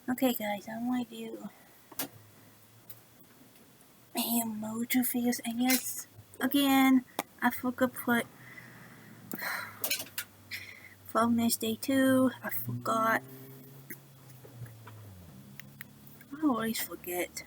Okay, guys, I want to do Mojo Figures, and yes, again, I forgot to put Wellness Day 2. I forgot. I always forget.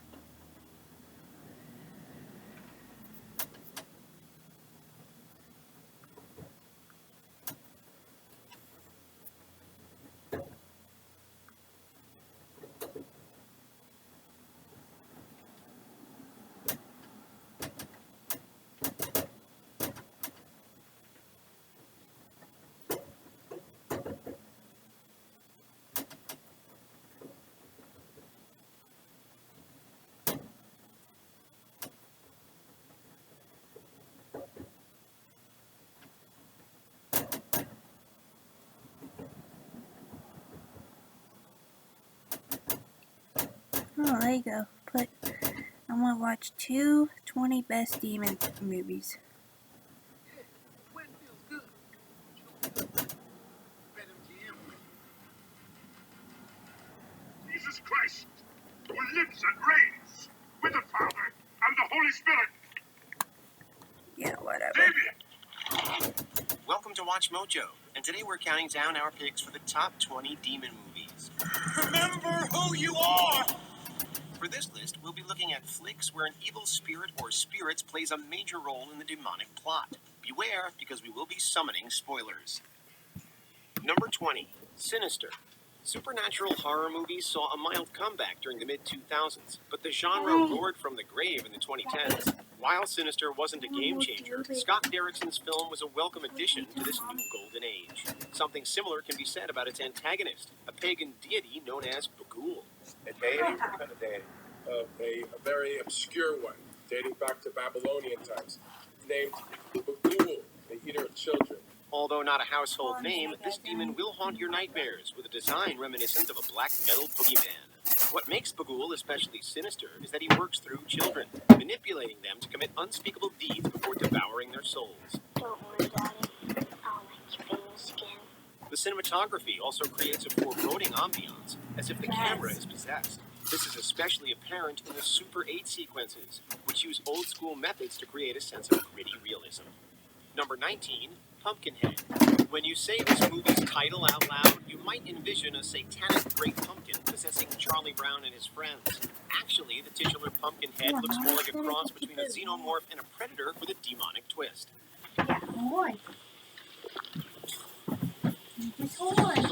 Oh, there you go. I'm gonna watch two 20 best demon movies. Jesus Christ, who lives and reigns with the Father and the Holy Spirit. Yeah, whatever. David! Welcome to Watch Mojo, and today we're counting down our picks for the top 20 demon movies. Remember who you are! For this list, we'll be looking at flicks where an evil spirit or spirits plays a major role in the demonic plot. Beware, because we will be summoning spoilers. Number 20, Sinister. Supernatural horror movies saw a mild comeback during the mid-2000s, but the genre roared from the grave in the 2010s. While Sinister wasn't a game changer, Scott Derrickson's film was a welcome addition to this new golden age. Something similar can be said about its antagonist, a pagan deity known as Bughuul. A deity? What kind of deity? A very obscure one, dating back to Babylonian times, named Bughuul, the eater of children. Although not a household name, this demon will haunt your nightmares with a design reminiscent of a black metal boogeyman. What makes Bughuul especially sinister is that he works through children, manipulating them to commit unspeakable deeds before devouring their souls. Don't worry, Daddy. I'll make you famous again. The cinematography also creates a foreboding ambiance, as if the camera is possessed. This is especially apparent in the Super 8 sequences, which use old-school methods to create a sense of gritty realism. Number 19, Pumpkinhead. When you say this movie's title out loud, you might envision a satanic great pumpkin possessing Charlie Brown and his friends. Actually, the titular Pumpkinhead looks more like a cross between a xenomorph and a predator with a demonic twist. Yeah, horn. This horn.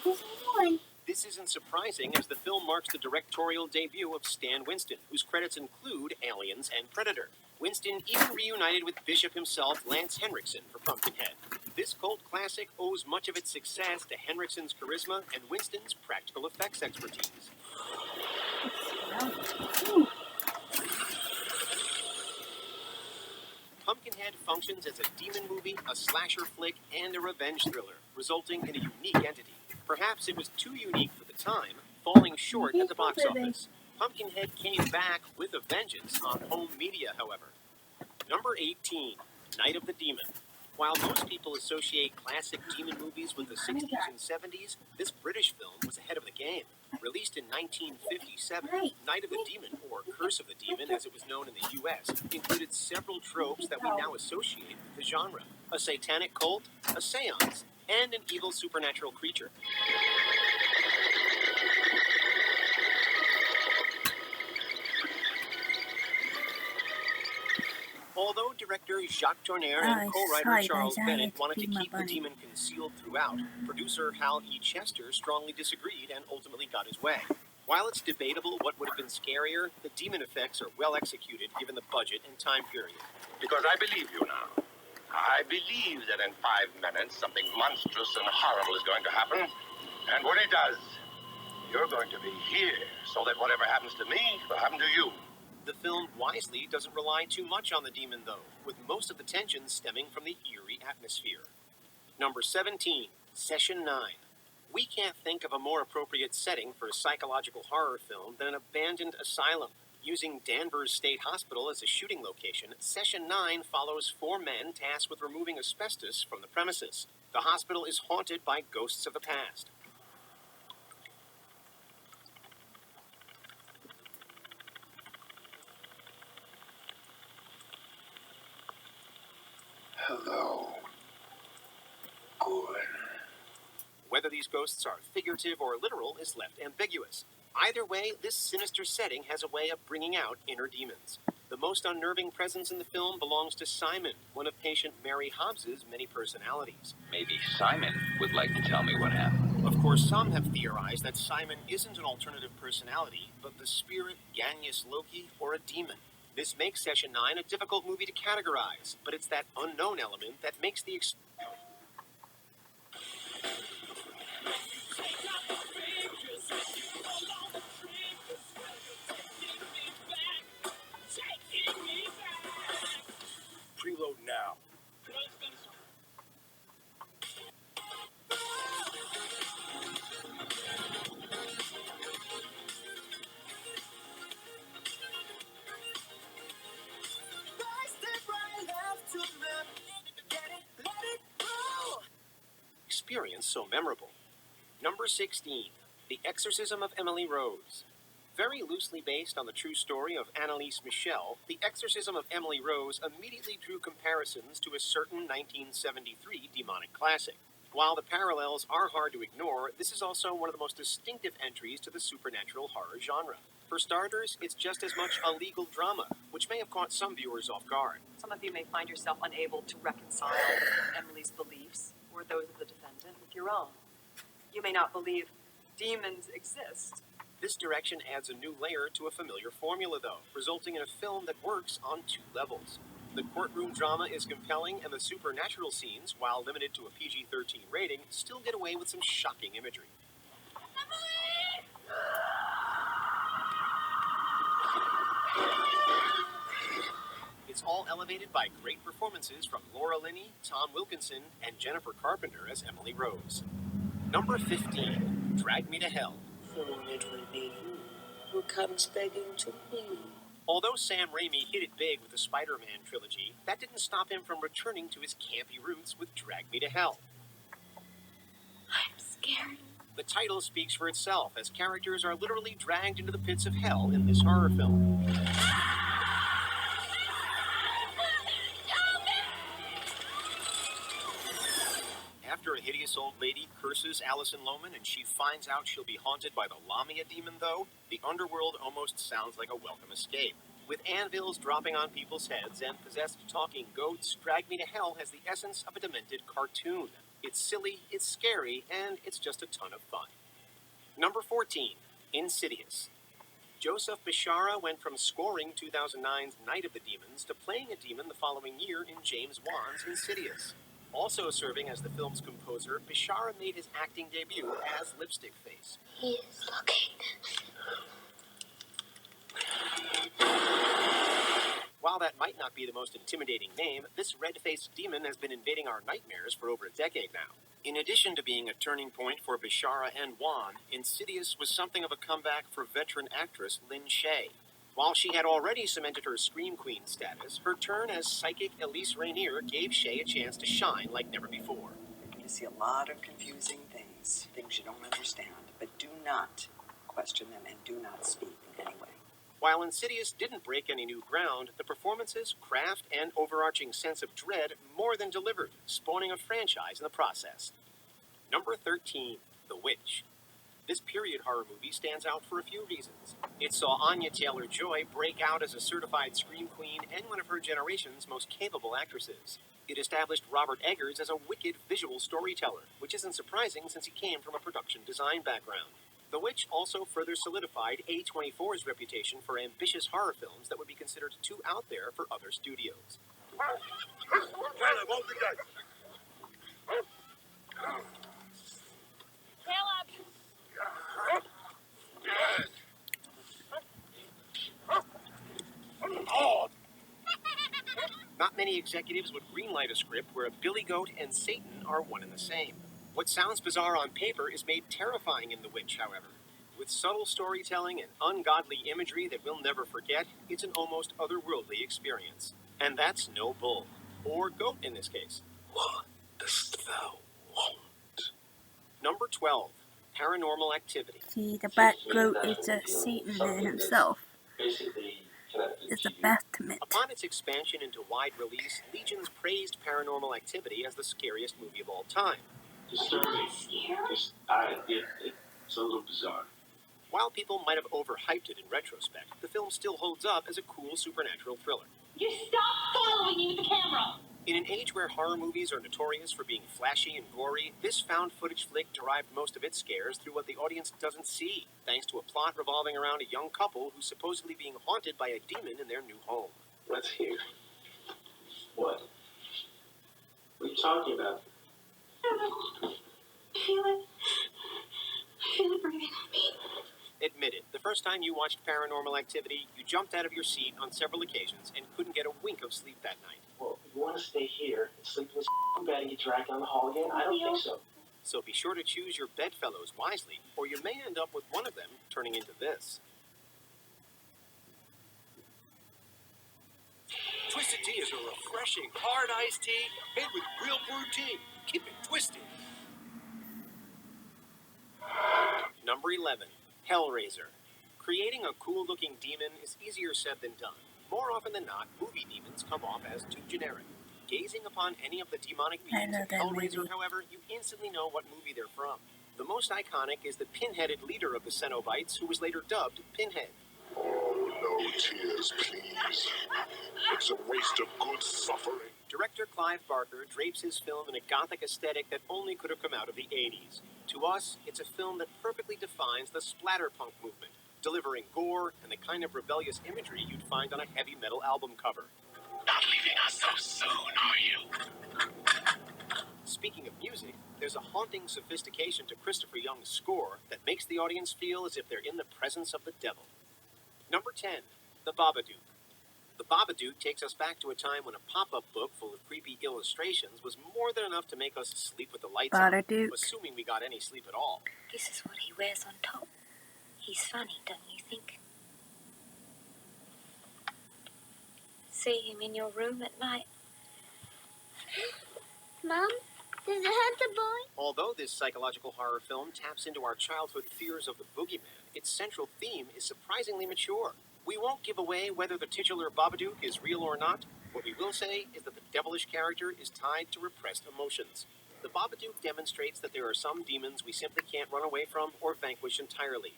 This horn. This isn't surprising, as the film marks the directorial debut of Stan Winston, whose credits include Aliens and Predator. Winston even reunited with Bishop himself, Lance Henriksen, for Pumpkinhead. This cult classic owes much of its success to Henriksen's charisma and Winston's practical effects expertise. Pumpkinhead functions as a demon movie, a slasher flick, and a revenge thriller, resulting in a unique entity. Perhaps it was too unique for the time, falling short at the box office. Pumpkinhead came back with a vengeance on home media, however. Number 18, Night of the Demon. While most people associate classic demon movies with the 60s and 70s, this British film was ahead of the game. Released in 1957, Night of the Demon, or Curse of the Demon as it was known in the US, included several tropes that we now associate with the genre. A satanic cult, a seance, and an evil supernatural creature. Although director Jacques Tourneur and co-writer Charles Bennett wanted to keep the demon concealed throughout, producer Hal E. Chester strongly disagreed and ultimately got his way. While it's debatable what would have been scarier, the demon effects are well executed given the budget and time period. Because I believe you now. I believe that in 5 minutes something monstrous and horrible is going to happen. And when it does, you're going to be here so that whatever happens to me will happen to you. The film wisely doesn't rely too much on the demon, though, with most of the tension stemming from the eerie atmosphere. Number 17, Session 9. We can't think of a more appropriate setting for a psychological horror film than an abandoned asylum. Using Danvers State Hospital as a shooting location, Session 9 follows 4 men tasked with removing asbestos from the premises. The hospital is haunted by ghosts of the past. Hello. Good. Whether these ghosts are figurative or literal is left ambiguous. Either way, this sinister setting has a way of bringing out inner demons. The most unnerving presence in the film belongs to Simon, one of patient Mary Hobbs's many personalities. Maybe Simon would like to tell me what happened. Of course, some have theorized that Simon isn't an alternative personality, but the spirit, Ganyas Loki, or a demon. This makes Session 9 a difficult movie to categorize, but it's that unknown element that makes the Preload now. experience so memorable. Number 16, The Exorcism of Emily Rose. Very loosely based on the true story of Annalise Michel, The Exorcism of Emily Rose immediately drew comparisons to a certain 1973 demonic classic. While the parallels are hard to ignore, this is also one of the most distinctive entries to the supernatural horror genre. For starters, it's just as much a legal drama, which may have caught some viewers off guard. Some of you may find yourself unable to reconcile Emily's beliefs or those of the defendant with your own. You may not believe demons exist. This direction adds a new layer to a familiar formula, though, resulting in a film that works on 2 levels. The courtroom drama is compelling, and the supernatural scenes, while limited to a PG-13 rating, still get away with some shocking imagery. It's all elevated by great performances from Laura Linney, Tom Wilkinson, and Jennifer Carpenter as Emily Rose. Number 15, Drag Me to Hell. Soon it will be you who comes begging to me. Although Sam Raimi hit it big with the Spider-Man trilogy, that didn't stop him from returning to his campy roots with Drag Me to Hell. I'm scared. The title speaks for itself, as characters are literally dragged into the pits of hell in this horror film. After a hideous old lady curses Alison Lohman and she finds out she'll be haunted by the Lamia demon, though, the underworld almost sounds like a welcome escape. With anvils dropping on people's heads and possessed talking goats, Drag Me to Hell has the essence of a demented cartoon. It's silly, it's scary, and it's just a ton of fun. Number 14, Insidious. Joseph Bishara went from scoring 2009's Night of the Demons to playing a demon the following year in James Wan's Insidious. Also serving as the film's composer, Bishara made his acting debut as Lipstick Face. He is looking. While that might not be the most intimidating name, this red-faced demon has been invading our nightmares for over a decade now. In addition to being a turning point for Bishara and Wan, Insidious was something of a comeback for veteran actress Lynn Shay. While she had already cemented her Scream Queen status, her turn as psychic Elise Rainier gave Shay a chance to shine like never before. You see a lot of confusing things you don't understand, but do not question them and do not speak in any way. While Insidious didn't break any new ground, the performances, craft, and overarching sense of dread more than delivered, spawning a franchise in the process. Number 13, The Witch. This period horror movie stands out for a few reasons. It saw Anya Taylor-Joy break out as a certified scream queen and one of her generation's most capable actresses. It established Robert Eggers as a wicked visual storyteller, which isn't surprising since he came from a production design background. The Witch also further solidified A24's reputation for ambitious horror films that would be considered too out there for other studios. Not many executives would greenlight a script where a billy goat and Satan are one and the same. What sounds bizarre on paper is made terrifying in The Witch, however. With subtle storytelling and ungodly imagery that we'll never forget, it's an almost otherworldly experience. And that's no bull. Or goat in this case. What dost thou want? Number 12. Paranormal Activity. See, the black goat is a Satan in himself. Basically connected It's to a Baphomet. Upon its expansion into wide release, Legions praised Paranormal Activity as the scariest movie of all time. disturbing. It's a little bizarre. While people might have overhyped it in retrospect, the film still holds up as a cool supernatural thriller. You stop following me with the camera! In an age where horror movies are notorious for being flashy and gory, this found footage flick derived most of its scares through what the audience doesn't see, thanks to a plot revolving around a young couple who's supposedly being haunted by a demon in their new home. Let's hear. What? What are you talking about? I don't know. I feel it. I feel it breathing on me. Admit it, the first time you watched Paranormal Activity, you jumped out of your seat on several occasions and couldn't get a wink of sleep that night. Well, you want to stay here and sleep in this bed and get dragged down the hall again? I don't think so. So be sure to choose your bedfellows wisely, or you may end up with one of them turning into this. Twisted Tea is a refreshing, hard iced tea made with real brewed tea. Keep it twisted. Number 11. Hellraiser. Creating a cool-looking demon is easier said than done. More often than not, movie demons come off as too generic. Gazing upon any of the demonic beings in Hellraiser, however, you instantly know what movie they're from. The most iconic is the pin-headed leader of the Cenobites, who was later dubbed Pinhead. Oh, no tears, please. It's a waste of good suffering. Director Clive Barker drapes his film in a gothic aesthetic that only could have come out of the 80s. To us, it's a film that perfectly defines the splatterpunk movement, delivering gore and the kind of rebellious imagery you'd find on a heavy metal album cover. Not leaving us so soon, are you? Speaking of music, there's a haunting sophistication to Christopher Young's score that makes the audience feel as if they're in the presence of the devil. Number 10. The Babadook. The Babadook takes us back to a time when a pop-up book full of creepy illustrations was more than enough to make us sleep with the lights on, assuming we got any sleep at all. This is what he wears on top. He's funny, don't you think? See him in your room at night. Mom, does it hurt the boy? Although this psychological horror film taps into our childhood fears of the boogeyman, its central theme is surprisingly mature. We won't give away whether the titular Babadook is real or not. What we will say is that the devilish character is tied to repressed emotions. The Babadook demonstrates that there are some demons we simply can't run away from or vanquish entirely.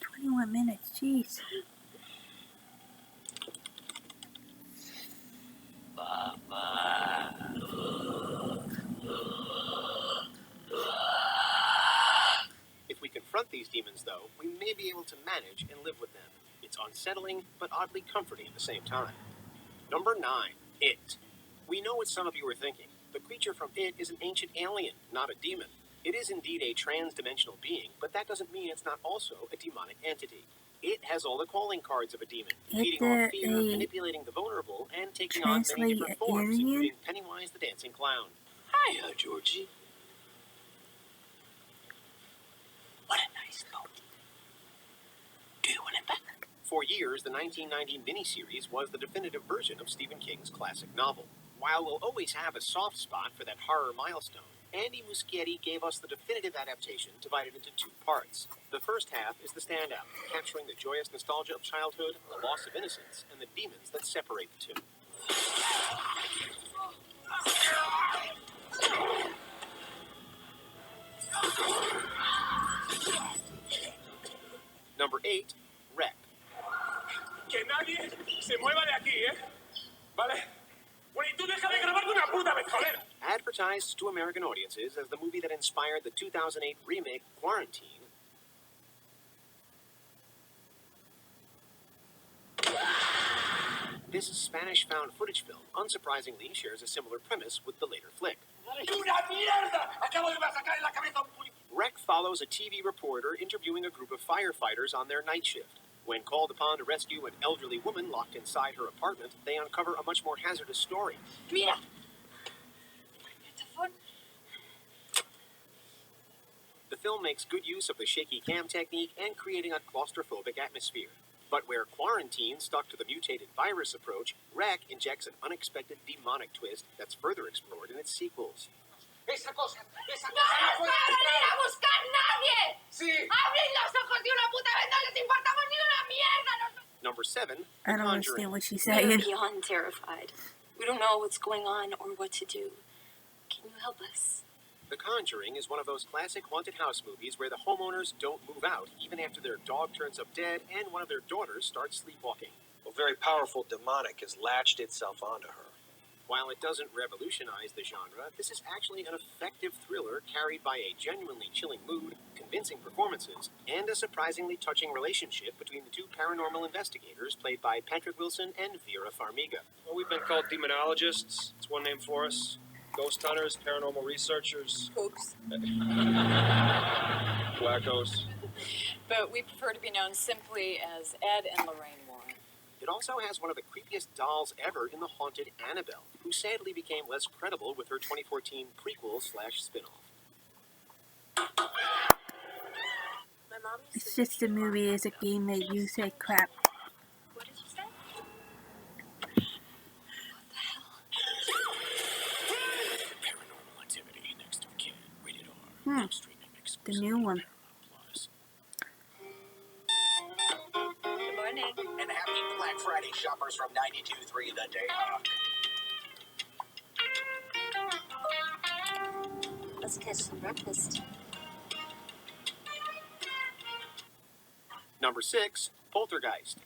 21 minutes, jeez. If we confront these demons, though, we may be able to manage and live with them. It's unsettling, but oddly comforting at the same time. Number 9. It. We know what some of you are thinking. The creature from It is an ancient alien, not a demon. It is indeed a trans-dimensional being, but that doesn't mean it's not also a demonic entity. It has all the calling cards of a demon, feeding off fear, manipulating the vulnerable, and taking on many different forms, including Pennywise the Dancing Clown. Hiya, Georgie. What a nice boat. Do you want it back? For years, the 1990 miniseries was the definitive version of Stephen King's classic novel. While we'll always have a soft spot for that horror milestone, Andy Muschietti gave us the definitive adaptation divided into 2 parts. The first half is the standout, capturing the joyous nostalgia of childhood, the loss of innocence, and the demons that separate the two. Number 8, Rec. Que nadie se mueva de aquí, ¿eh? ¿Vale? Bueno, y tú deja de grabar de una puta vez, joder. Advertised to American audiences as the movie that inspired the 2008 remake Quarantine, this Spanish found footage film unsurprisingly shares a similar premise with the later flick. Rec follows a TV reporter interviewing a group of firefighters on their night shift. When called upon to rescue an elderly woman locked inside her apartment, they uncover a much more hazardous story. Mira. The film film makes good use of the shaky cam technique and creating a claustrophobic atmosphere. But where Quarantine stuck to the mutated virus approach, Wreck injects an unexpected demonic twist that's further explored in its sequels. Esa cosa ¡No les van a venir a buscar nadie! Sí. ¡Abrid los ojos de una puta vez! ¡No les importamos ni una mierda! Number 7, I The don't Conjuring. understand what she's We're saying. beyond terrified. We don't know what's going on or what to do. Can you help us? The Conjuring is one of those classic haunted house movies where the homeowners don't move out even after their dog turns up dead and one of their daughters starts sleepwalking. A very powerful demonic has latched itself onto her. While it doesn't revolutionize the genre, this is actually an effective thriller carried by a genuinely chilling mood, convincing performances, and a surprisingly touching relationship between the two paranormal investigators played by Patrick Wilson and Vera Farmiga. Well, we've been called demonologists. It's one name for us. Ghost hunters, paranormal researchers, Oops. wackos. But we prefer to be known simply as Ed and Lorraine Warren. It also has one of the creepiest dolls ever in the haunted Annabelle, who sadly became less credible with her 2014 prequel/spin-off. It's just a movie is a game that you say crap. What did you say? Paranormal Activity next of kin, rated R. Hmm. The new one. Good morning. And happy Black Friday shoppers from 92.3 The Day Off. Let's catch some breakfast. Number 6, Poltergeist.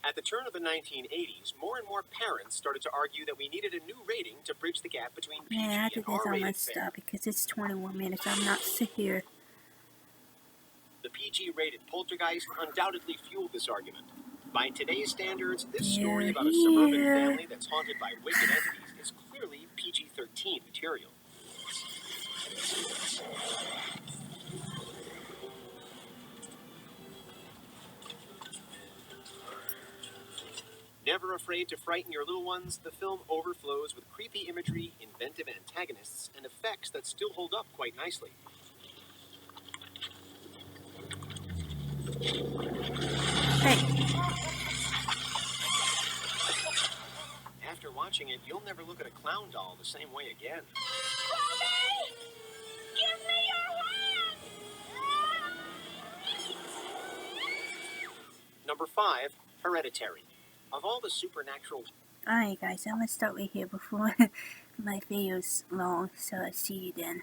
At the turn of the 1980s, more and more parents started to argue that we needed a new rating to bridge the gap between PG Man, I and think that's R-rated almost fare. stop because it's 21 minutes. I'm not sit here. The PG-rated Poltergeist undoubtedly fueled this argument. By today's standards, this story about a suburban family that's haunted by wicked entities is clearly PG-13 material. Never afraid to frighten your little ones, the film overflows with creepy imagery, inventive antagonists, and effects that still hold up quite nicely. Hey, After watching it, you'll never look at a clown doll the same way again. Mommy! Give me your hand! Number 5, Hereditary. Of all the supernatural... alright guys, I'm gonna start right here before my video's long, so I'll see you then.